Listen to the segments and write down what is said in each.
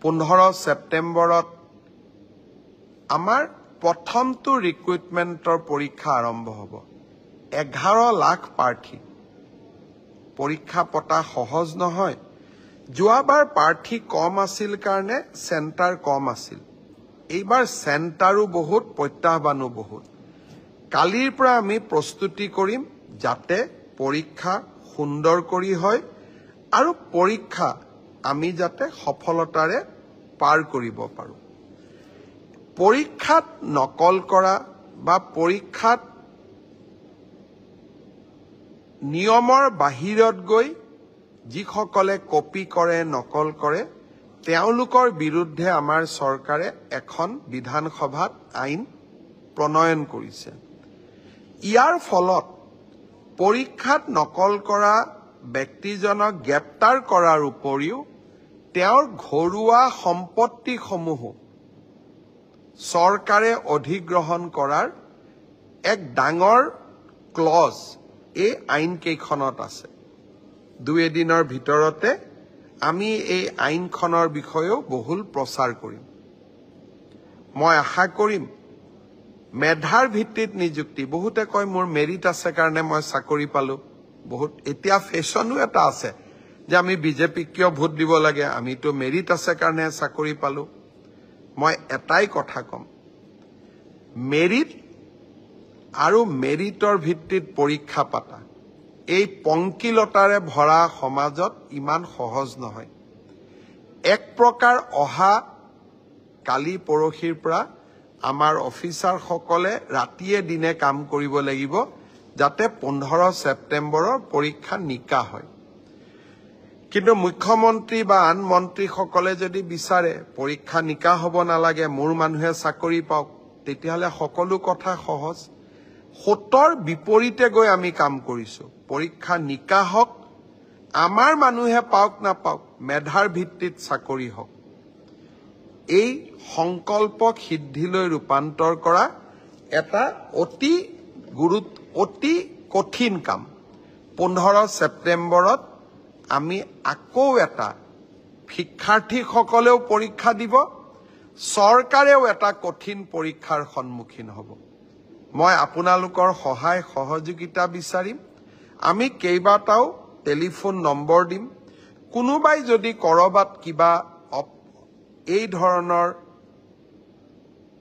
15 সেপ্টেম্বৰত আমাৰ প্ৰথমটো ৰিক্ৰুটমেণ্টৰ পৰীক্ষা আৰম্ভ হ'ব 11 লাখ প্ৰাৰ্থী পৰীক্ষা পতা সহজ নহয় যোৱাবাৰ প্ৰাৰ্থী কম আছিল কাৰণে সেন্টাৰ কম আছিল এইবাৰ সেন্টাৰো বহুত প্ৰত্যাহ্বানো বহুত কালিৰ পৰা আমি প্ৰস্তুতি কৰিম যাতে পৰীক্ষা সুন্দৰ কৰি হয় আৰু পৰীক্ষা আমি যাতে সফলতাৰে পাৰ কৰিব পাৰো পৰীক্ষাত নকল কৰা বা পৰীক্ষাত নিয়মৰ বাহিৰত গৈ যিসকলে কপি কৰে নকল কৰে তেওঁলোকৰ বিৰুদ্ধে আমাৰ চৰকাৰে এখন বিধানসভাত আইন প্ৰণয়ন কৰিছে ইয়াৰ ফলত পৰীক্ষাত নকল কৰা ব্যক্তিজনক গ্ৰেপ্তাৰ কৰাৰ উপৰিও তেওঁৰ ঘৰুৱা সম্পত্তিসমূহ চৰকাৰে অধিগ্ৰহণ কৰাৰ এক ডাঙৰ ক্লজ এই আইন কেইখনত আছে 2 দিনৰ ভিতৰতে আমি এই আইনখনৰ বিষয়েও বহুল প্ৰচাৰ কৰিম মই আশা কৰিম মেধাৰ ভিত্তিত নিযুক্তি বহুতে কয় মোৰ মেৰিট আছে কাৰণে মই চাকৰি পালো বহুত এতিয়া ফেশনো এটা আছে যে আমি বিজেপি কিয় ভোট দিব লাগে আমিতো মেৰিট আছে কাৰণে চাকৰি পালো মই এটাই কথা কম মেৰিট আৰু মেৰিটৰ ভিত্তিত পৰীক্ষা পাতা এই পংকিলতাৰে ভৰা সমাজত ইমান সহজ নহয় এক প্ৰকাৰ অহা কালি পৰহিৰ পৰা আমাৰ অফিচাৰ সকলে ৰাতিয়ে দিনে কাম কৰিব লাগিব যাতে 15 সেপ্টেম্বৰৰ পৰীক্ষা নিকা হয় কিন্তু মুখ্যমন্ত্ৰী বা আন মন্ত্ৰী সকলে যদি বিচাৰে পৰীক্ষা নিকা হ'ব নালাগে মোৰ মানুহে চাকৰি পাওক তেতিয়াহলে সকলো কথা সহজ হতৰ বিপৰীতে গৈ আমি কাম কৰিছো পৰীক্ষা নিকা হওক আমাৰ মানুহে পাওক না পাওক মেধাৰ ভিত্তিত চাকৰি হওক এই সংকল্পক সিদ্ধিলৈ ৰূপান্তৰ কৰা এটা অতি কঠিন কাম 15 সেপ্টেম্বৰত আমি আকৌ এটা শিক্ষাৰ্থীসকলেও পৰীক্ষা দিব চৰকাৰেও এটা কঠিন পৰীক্ষাৰ সন্মুখীন হ'ব মই আপোনালোকৰ সহায় সহযোগিতা বিচাৰিম আমি কেইবাটাও টেলিফোন নম্বৰ দিম কোনোবাই যদি কৰবাত কিবা এই ধৰণৰ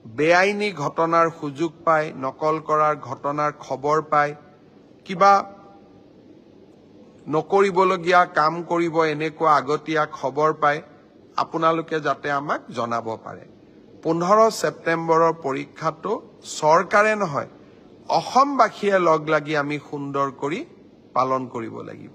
বেআইনী ঘটনাৰ সুযোগ পায় নকল কৰাৰ ঘটনাৰ খবৰ পায় কিবা নকৰিবলগীয়া কাম কৰিব এনেকুৱা আগতীয়া খবৰ পায় আপোনালোকে যাতে আমাক জনাব পাৰে 15 সেপ্টেম্বৰৰ পৰীক্ষাটো চৰকাৰে নহয় অসমবাসীয়ে লগ লাগি আমি সুন্দৰ কৰি পালন কৰিব লাগিব